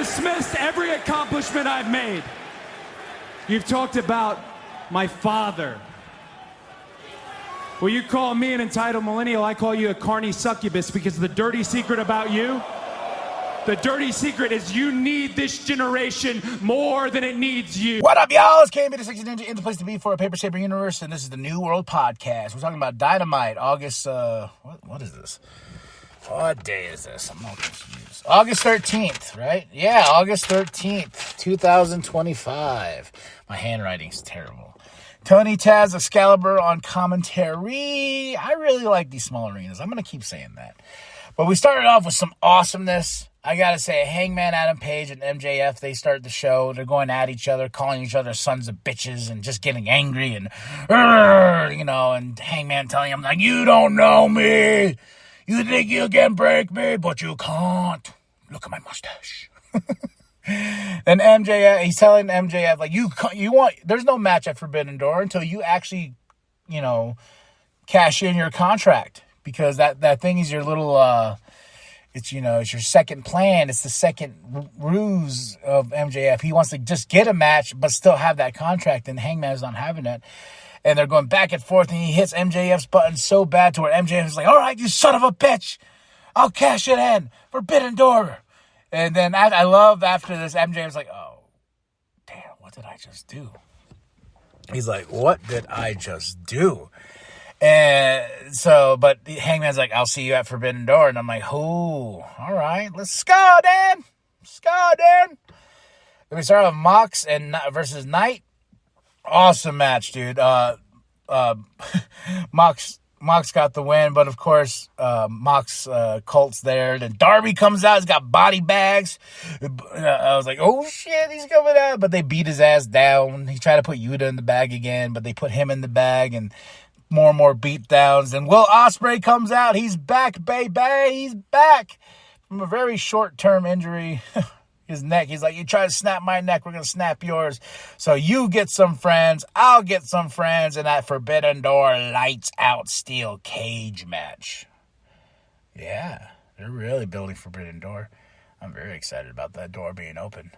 dismissed every accomplishment I've made. You've talked about my father. Well, you call me an entitled millennial, I call you a carny succubus, because the dirty secret about you, the dirty secret is you need this generation more than it needs you. What up, y'all? It's KB, the 60 Ninja, in the place to be for a Paper Saber universe, and this is the New World Podcast. We're talking about Dynamite, August, what is this? What day is this? I'm all confused. August 13th, right? Yeah, August 13th, 2025. My handwriting's terrible. Tony Taz Excalibur on commentary. I really like these small arenas. I'm going to keep saying that. But we started off with some awesomeness. I got to say, Hangman Adam Page and MJF, they start the show. They're going at each other, calling each other sons of bitches and just getting angry and, and Hangman telling him, like, you don't know me. You think you can break me, but you can't. Look at my mustache. And MJF, he's telling MJF, like, there's no match at Forbidden Door until you actually, cash in your contract. Because that thing is your little, it's your second plan. It's the second ruse of MJF. He wants to just get a match, but still have that contract, and Hangman's not having it. And they're going back and forth, and he hits MJF's button so bad to where MJF is like, all right, you son of a bitch. I'll cash it in. Forbidden Door. And then I love after this, MJF's like, oh, damn, what did I just do? He's like, what did I just do? And so, but Hangman's like, I'll see you at Forbidden Door. And I'm like, oh, all right, let's go, Dan. Let's go, Dan. Then we start with Mox versus Knight. Awesome match, dude. Mox got the win, but of course, Mox Colt's there. Then Darby comes out. He's got body bags. I was like, oh shit, he's coming out. But they beat his ass down. He tried to put Yuta in the bag again, but they put him in the bag, and more beat downs. And Will Ospreay comes out. He's back, baby. He's back from a very short-term injury. His neck. He's like, you try to snap my neck, we're going to snap yours. So you get some friends, I'll get some friends, and that Forbidden Door lights out steel cage match. Yeah, they're really building Forbidden Door. I'm very excited about that door being open.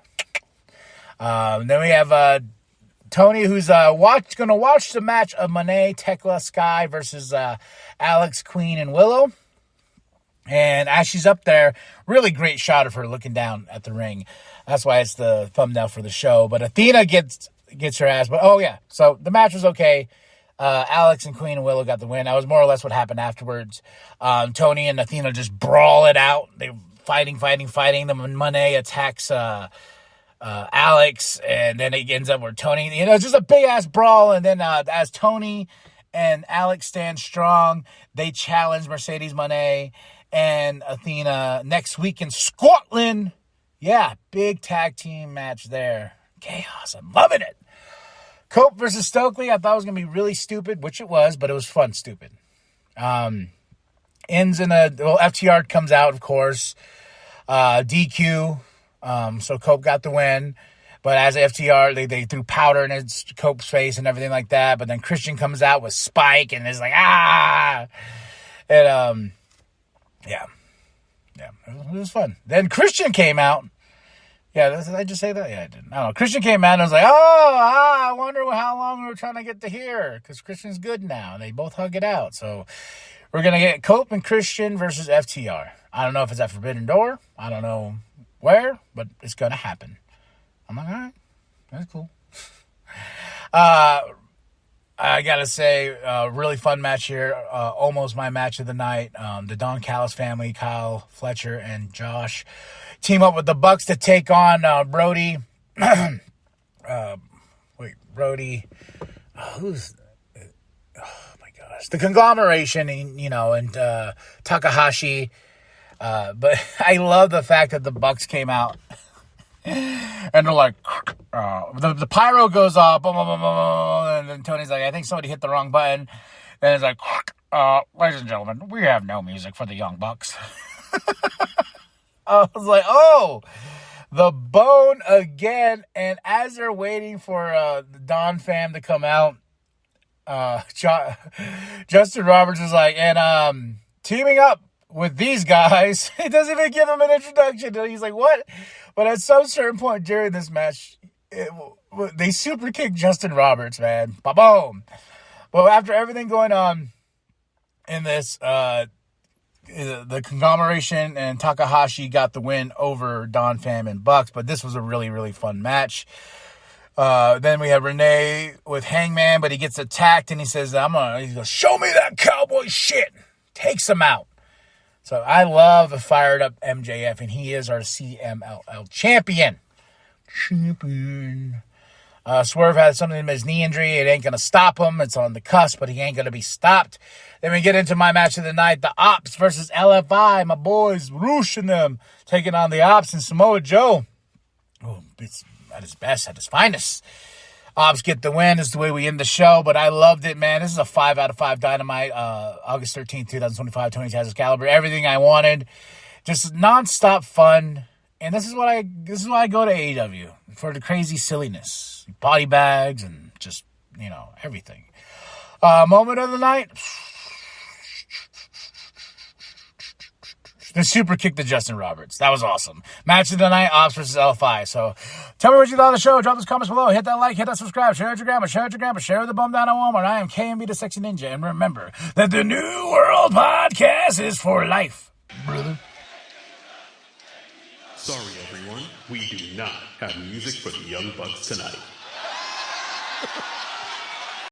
Then we have Tony, who's going to watch the match of Monet, Tekla, Sky versus Alex, Queen, and Willow. And as she's up there, really great shot of her looking down at the ring. That's why it's the thumbnail for the show. But Athena gets her ass. But, oh, yeah. So the match was okay. Alex and Queen and Willow got the win. That was more or less what happened afterwards. Tony and Athena just brawl it out. They fighting. Then Monet attacks Alex. And then it ends up where Tony, it's just a big-ass brawl. And then as Tony and Alex stand strong, they challenge Mercedes Monet and Athena next week in Scotland. Yeah, big tag team match there. Chaos. I'm loving it. Cope versus Stokely. I thought it was going to be really stupid, which it was, but it was fun stupid. Ends in FTR comes out, of course. DQ. So Cope got the win. But as FTR, they threw powder in Cope's face and everything like that. But then Christian comes out with Spike and is like, ah! And, yeah, it was fun. Then Christian came out. Yeah, did I just say that? Yeah, I didn't. I don't know. Christian came out and was like, I wonder how long we were trying to get to here. Because Christian's good now. And they both hug it out. So we're going to get Cope and Christian versus FTR. I don't know if it's at Forbidden Door. I don't know where, but it's going to happen. I'm like, all right, that's cool. I got to say, really fun match here. Almost my match of the night. The Don Callis family, Kyle Fletcher and Josh, team up with the Bucks to take on Brody. Brody. Who's... Oh, my gosh. The Conglomeration, and Takahashi. But I love the fact that the Bucks came out. And they're like, the pyro goes off, boom, boom, boom, boom, and then Tony's like, I think somebody hit the wrong button. And it's like, ladies and gentlemen, we have no music for the Young Bucks. I was like, oh, the bone again. And as they're waiting for the Don fam to come out, Justin Roberts is like, and teaming up with these guys. He doesn't even give them an introduction. He's like, what? But at some certain point during this match, they super kick Justin Roberts, man. Ba-boom. Well, after everything going on in this, the conglomeration and Takahashi got the win over Don Pham and Bucks, but this was a really, really fun match. Then we have Renee with Hangman, but he gets attacked and he says, he's gonna show me that cowboy shit. Takes him out. So I love a fired up MJF, and he is our CMLL champion. Swerve has something in his knee injury. It ain't going to stop him. It's on the cusp, but he ain't going to be stopped. Then we get into my match of the night, the Ops versus LFI. My boys, Roosh and them, taking on the Ops and Samoa Joe. Oh, it's at his best, at his finest. Ops get the win. This is the way we end the show, but I loved it, man. This is a 5 out of 5 Dynamite. August 13th, 2025, Tony Taz's Caliber. Everything I wanted. Just nonstop fun. And this is why I go to AEW, for the crazy silliness. Body bags and just, everything. Moment of the night. The super kick to Justin Roberts. That was awesome. Match of the night, Ops versus LFI. So tell me what you thought of the show. Drop those comments below. Hit that like, hit that subscribe. Share it with your grandma. Share it with your grandpa. Share with the bum down at Walmart. I am KMB the Sexy Ninja. And remember that the New World Podcast is for life, brother. Sorry, everyone. We do not have music for the Young Bucks tonight.